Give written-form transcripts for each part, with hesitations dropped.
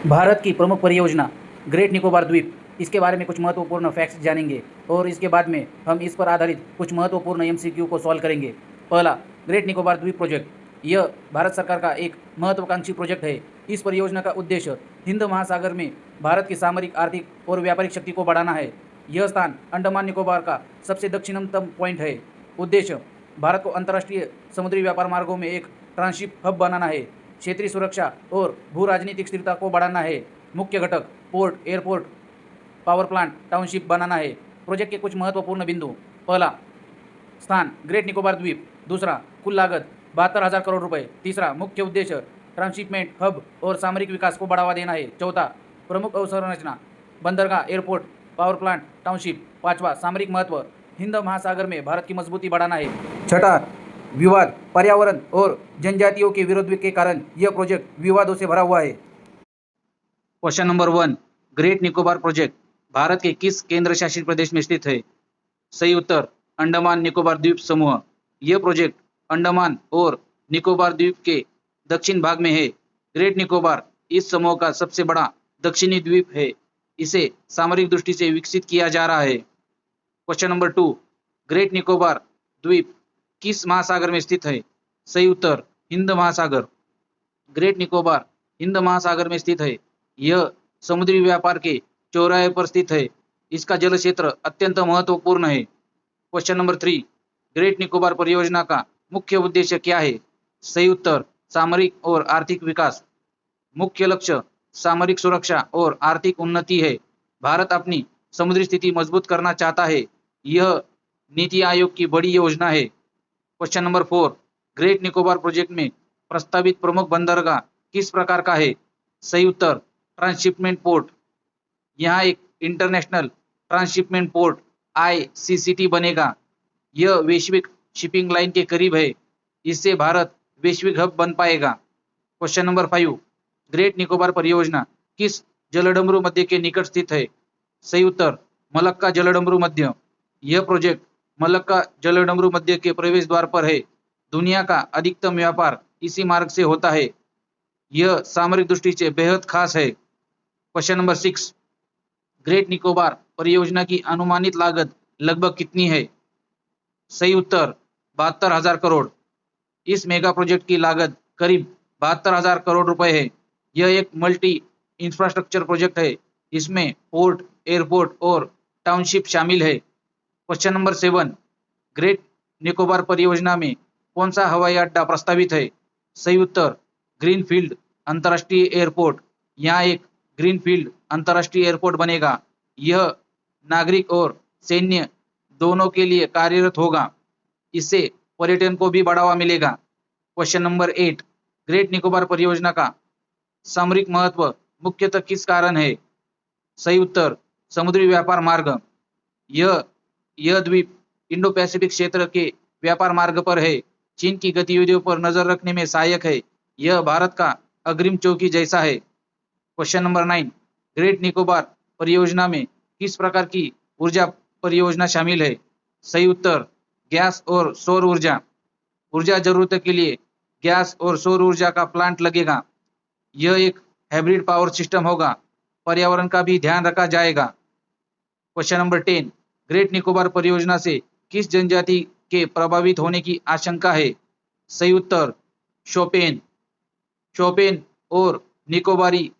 भारत की प्रमुख परियोजना ग्रेट निकोबार द्वीप, इसके बारे में कुछ महत्वपूर्ण फैक्ट्स जानेंगे और इसके बाद में हम इस पर आधारित कुछ महत्वपूर्ण एमसीक्यू को सॉल्व करेंगे। पहला, ग्रेट निकोबार द्वीप प्रोजेक्ट। यह भारत सरकार का एक महत्वाकांक्षी प्रोजेक्ट है। इस परियोजना का उद्देश्य हिंद महासागर में भारत की सामरिक, आर्थिक और व्यापारिक शक्ति को बढ़ाना है। यह स्थान अंडमान निकोबार का सबसे दक्षिणतम पॉइंट है। उद्देश्य, भारत को अंतर्राष्ट्रीय समुद्री व्यापार मार्गों में एक ट्रांसशिप हब बनाना है। क्षेत्रीय सुरक्षा और भू राजनीतिक स्थिरता को बढ़ाना है। मुख्य घटक, port, airport, power plant, township बनाना है। प्रोजेक्ट के कुछ महत्वपूर्ण बिंदु। पहला, स्थान ग्रेट निकोबार द्वीप। दूसरा, कुल लागत 72,000 करोड़ रुपए। तीसरा, मुख्य उद्देश्य ट्रांसशिपमेंट हब और सामरिक विकास को बढ़ावा देना है। चौथा, प्रमुख अवसंरचना, बंदरगाह, एयरपोर्ट, पावर प्लांट, टाउनशिप। पांचवा, सामरिक महत्व, हिंद महासागर में भारत की मजबूती बढ़ाना है। छठा, विवाद, पर्यावरण और जनजातियों के विरोध के कारण यह प्रोजेक्ट विवादों से भरा हुआ है। Question number 1, great Nicobar project Bharat के किस केंद्र शासित प्रदेश में स्थित है? सही उत्तर, अंडमान निकोबार द्वीप समूह। यह प्रोजेक्ट अंडमान और निकोबार द्वीप के दक्षिण भाग में है। ग्रेट निकोबार इस समूह का सबसे बड़ा दक्षिणी द्वीप है। इसे सामरिक दृष्टि से विकसित किया जा रहा है। क्वेश्चन नंबर 2, ग्रेट निकोबार द्वीप किस महासागर में स्थित है? सही उत्तर, हिंद महासागर। ग्रेट निकोबार हिंद महासागर में स्थित है। यह समुद्री व्यापार के चौराहे पर स्थित है। इसका जल क्षेत्र अत्यंत महत्वपूर्ण है। क्वेश्चन नंबर 3, ग्रेट निकोबार परियोजना का मुख्य उद्देश्य क्या है? सही उत्तर, सामरिक और आर्थिक विकास। मुख्य लक्ष्य सामरिक सुरक्षा और आर्थिक उन्नति है। भारत अपनी समुद्री स्थिति मजबूत करना चाहता है। यह नीति आयोग की बड़ी योजना है। Question number 4, great Nicobar project में प्रस्तावित प्रमुख बंदरगाह किस प्रकार का है? सही उत्तर, ट्रांसशिपमेंट पोर्ट। यहाँ एक इंटरनेशनल ट्रांसशिपमेंट पोर्ट ICCT बनेगा। यह वैश्विक शिपिंग लाइन के करीब है। इससे भारत वैश्विक हब बन पाएगा। क्वेश्चन नंबर 5, ग्रेट निकोबार परियोजना किस जलडमरू मध्य के निकट स्थित है? सही उत्तर, मलक्का जलडमरू मध्य। यह प्रोजेक्ट मलक्का जलडमरू मध्य के प्रवेश द्वार पर है। दुनिया का अधिकतम व्यापार इसी मार्ग से होता है। यह सामरिक दृष्टि से बेहद खास है। क्वेश्चन नंबर 6, ग्रेट निकोबार परियोजना की अनुमानित लागत लगभग कितनी है? सही उत्तर, 72,000 करोड़। इस मेगा प्रोजेक्ट की लागत करीब 72,000 करोड़ रुपए है। यह एक मल्टी इंफ्रास्ट्रक्चर प्रोजेक्ट है। इसमें पोर्ट, एयरपोर्ट और टाउनशिप शामिल है। क्वेश्चन नंबर 7, ग्रेट निकोबार परियोजना में कौन सा हवाई अड्डा प्रस्तावित है? सही उत्तर, ग्रीनफील्ड अंतर्राष्ट्रीय एयरपोर्ट। यहाँ एक ग्रीनफील्ड अंतर्राष्ट्रीय एयरपोर्ट बनेगा। यह नागरिक और सैन्य दोनों के लिए कार्यरत होगा। इससे पर्यटन को भी बढ़ावा मिलेगा। क्वेश्चन नंबर 8, ग्रेट निकोबार परियोजना का सामरिक महत्व मुख्यतः किस कारण है? सही उत्तर, समुद्री व्यापार मार्ग। यह द्वीप इंडो पैसिफिक क्षेत्र के व्यापार मार्ग पर है। चीन की गतिविधियों पर नजर रखने में सहायक है। यह भारत का अग्रिम चौकी जैसा है। क्वेश्चन नंबर 9, ग्रेट निकोबार परियोजना में किस प्रकार की ऊर्जा परियोजना शामिल है? सही उत्तर, गैस और सौर ऊर्जा। ऊर्जा जरूरत के लिए गैस और सौर ऊर्जा का प्लांट लगेगा। यह एक हाइब्रिड पावर सिस्टम होगा। पर्यावरण का भी ध्यान रखा जाएगा। क्वेश्चन नंबर 10, ग्रेट निकोबार परियोजना से किस जनजाति के प्रभावित होने की आशंका है? सही उत्तर, शोपेन। शोपेन और निकोबारी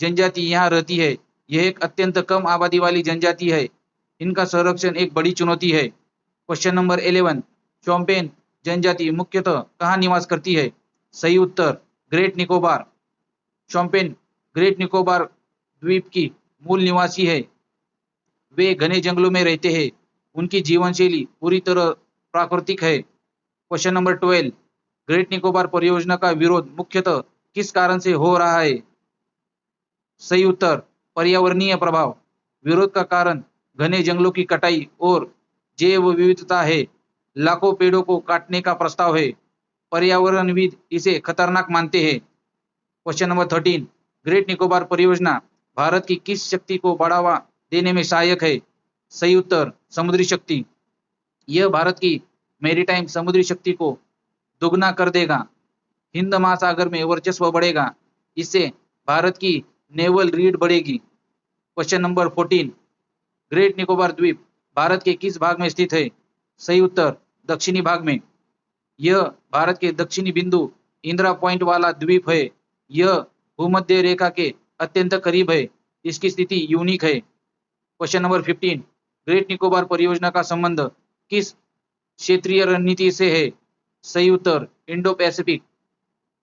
जनजाति यहाँ रहती है। यह एक अत्यंत कम आबादी वाली जनजाति है। इनका संरक्षण एक बड़ी चुनौती है। क्वेश्चन नंबर 11, शोम्पेन जनजाति मुख्यतः कहाँ निवास करती है? सही उत्तर, ग्रेट निकोबार। शोम्पेन ग्रेट निकोबार द्वीप की मूल निवासी है। वे घने जंगलों में रहते हैं। उनकी जीवन शैली पूरी तरह प्राकृतिक है। क्वेश्चन नंबर 12, ग्रेट निकोबार परियोजना का विरोध मुख्यतः किस कारण से हो रहा है? सही उत्तर, पर्यावरणीय प्रभाव। विरोध का कारण घने जंगलों की कटाई और जैव विविधता है। लाखों पेड़ों को काटने का प्रस्ताव है। पर्यावरणविद इसे खतरनाक मानते हैं। क्वेश्चन नंबर 13, ग्रेट निकोबार परियोजना भारत की किस शक्ति को बढ़ावा देने में सहायक है? सही उत्तर, समुद्री शक्ति। यह भारत की मैरीटाइम समुद्री शक्ति को दोगुना कर देगा। हिंद महासागर में वर्चस्व बढ़ेगा। इससे भारत की नेवल रीढ़ बढ़ेगी। क्वेश्चन नंबर 14, ग्रेट निकोबार द्वीप भारत के किस भाग में स्थित है? सही उत्तर दक्षिणी भाग में। यह भारत के दक्षिणी बिंदु इंदिरा पॉइंट वाला द्वीप है। यह भूमध्य रेखा के अत्यंत करीब है। इसकी स्थिति यूनिक है। क्वेश्चन नंबर 15, ग्रेट निकोबार परियोजना का संबंध किस क्षेत्रीय रणनीति से है? सही उत्तर इंडो पैसिफिक।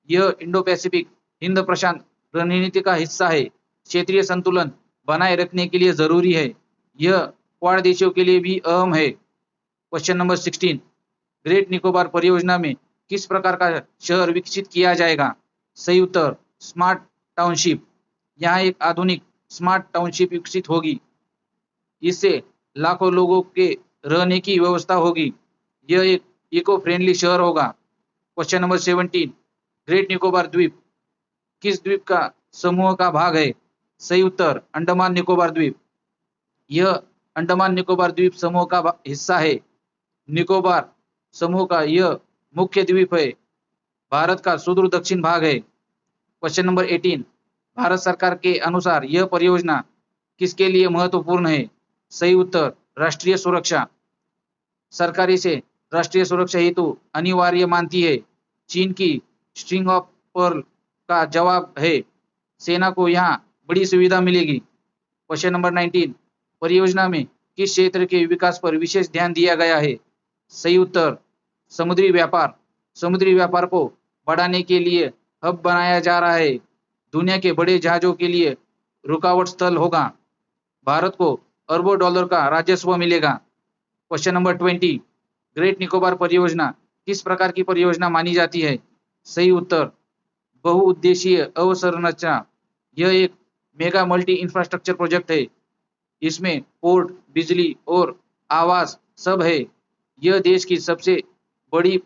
यह इंडो पैसिफिक हिंद प्रशांत रणनीति का हिस्सा है। क्षेत्रीय संतुलन बनाए रखने के लिए जरूरी है। यह क्वाड देशों के लिए भी अहम है। क्वेश्चन नंबर 16, ग्रेट निकोबार परियोजना में किस प्रकार का शहर विकसित किया जाएगा? सही उत्तर स्मार्ट टाउनशिप। यहाँ एक आधुनिक स्मार्ट टाउनशिप विकसित होगी। इससे लाखों लोगों के रहने की व्यवस्था होगी। यह एक इको फ्रेंडली शहर होगा। क्वेश्चन नंबर 17, ग्रेट निकोबार द्वीप किस द्वीप का समूह का भाग है? सही उत्तर अंडमान निकोबार द्वीप। यह अंडमान निकोबार द्वीप समूह का हिस्सा है। निकोबार समूह का यह मुख्य द्वीप है। भारत का सुदूर दक्षिण भाग है। क्वेश्चन नंबर 18, भारत सरकार के अनुसार यह परियोजना किसके लिए महत्वपूर्ण है? सही उत्तर राष्ट्रीय सुरक्षा। सरकार इसे राष्ट्रीय सुरक्षा हेतु अनिवार्य मानती है। चीन की स्ट्रिंग ऑफ पर्ल का जवाब है। सेना को यहाँ बड़ी सुविधा मिलेगी। क्वेश्चन नंबर 19, परियोजना में किस क्षेत्र के विकास पर विशेष ध्यान दिया गया है? सही उत्तर समुद्री व्यापार। समुद्री व्यापार को बढ़ाने के लिए हब बनाया जा रहा है। दुनिया के बड़े जहाजों के लिए रुकावट स्थल होगा। भारत को अरबों डॉलर का राजस्व मिलेगा। क्वेश्चन नंबर 20, ग्रेट निकोबार परियोजना किस प्रकार की परियोजना मानी जाती है? सही उत्तर बहुउद्देशीय अवसंरचना। यह एक मेगा मल्टी इंफ्रास्ट्रक्चर प्रोजेक्ट है। इसमें पोर्ट, बिजली और आवास सब है। यह देश की सबसे बड़ी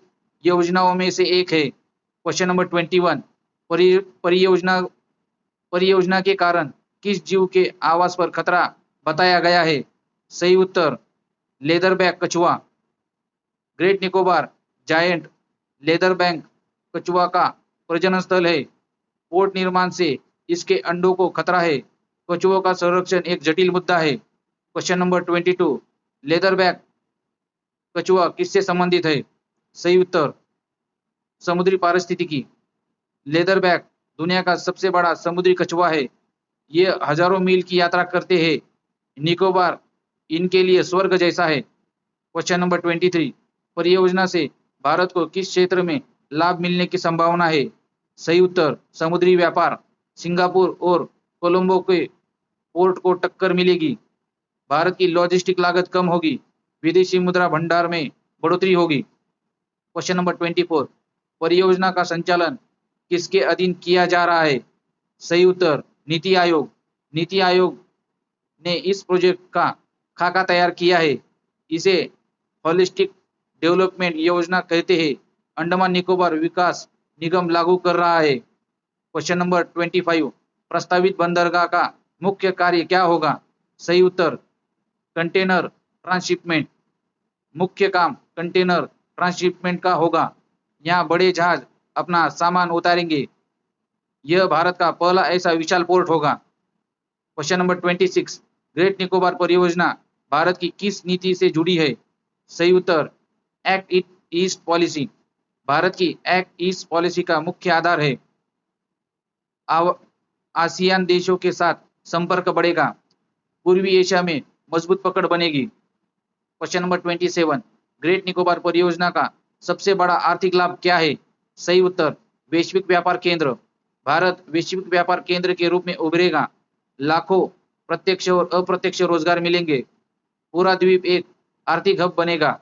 योजनाओं में से एक है। क्वेश्चन नंबर 21, परियोजना के कारण किस जीव के आवास पर खतरा बताया गया है? सही उत्तर लेदरबैक कछुआ। ग्रेट निकोबार जायंट लेदरबैक कछुआ का प्रजनन स्थल है। पोर्ट निर्माण से इसके अंडों को खतरा है। कछुओं का संरक्षण एक जटिल मुद्दा है। क्वेश्चन नंबर 22, लेदरबैक कछुआ किससे संबंधित है? सही उत्तर समुद्री पारिस्थितिकी। लेदरबैक दुनिया का सबसे बड़ा समुद्री कछुआ है। ये हजारों मील की यात्रा करते हैं। निकोबार इनके लिए स्वर्ग जैसा है। क्वेश्चन नंबर 23, परियोजना से भारत को किस क्षेत्र में लाभ मिलने की संभावना है? सही उत्तर समुद्री व्यापार। सिंगापुर और कोलंबो के पोर्ट को टक्कर मिलेगी। भारत की लॉजिस्टिक लागत कम होगी। विदेशी मुद्रा भंडार में बढ़ोतरी होगी। क्वेश्चन नंबर 24, परियोजना का संचालन किसके अधीन किया जा रहा है? सही उत्तर नीति आयोग। नीति आयोग ने इस प्रोजेक्ट का खाका तैयार किया है। इसे होलिस्टिक डेवलपमेंट योजना कहते हैं। अंडमान निकोबार विकास निगम लागू कर रहा है। क्वेश्चन नंबर 25, प्रस्तावित बंदरगाह का मुख्य कार्य क्या होगा? सही उत्तर कंटेनर ट्रांसशिपमेंट। मुख्य काम कंटेनर ट्रांसशिपमेंट का होगा। यहाँ बड़े जहाज अपना सामान उतारेंगे। यह भारत का पहला ऐसा विशाल पोर्ट होगा। क्वेश्चन नंबर 26, ग्रेट निकोबार परियोजना भारत की किस नीति से जुड़ी है? सही उत्तर एक्ट ईस्ट पॉलिसी। भारत की एक्ट ईस्ट पॉलिसी का मुख्य आधार है। आसियान देशों के साथ संपर्क बढ़ेगा। पूर्वी एशिया में मजबूत पकड़ बनेगी। क्वेश्चन नंबर 27, ग्रेट निकोबार परियोजना का सबसे बड़ा आर्थिक लाभ क्या है? सही उत्तर वैश्विक व्यापार केंद्र। भारत वैश्विक व्यापार केंद्र के रूप में उभरेगा। लाखों प्रत्यक्ष और अप्रत्यक्ष रोजगार मिलेंगे। पूरा द्वीप एक आर्थिक हब बनेगा।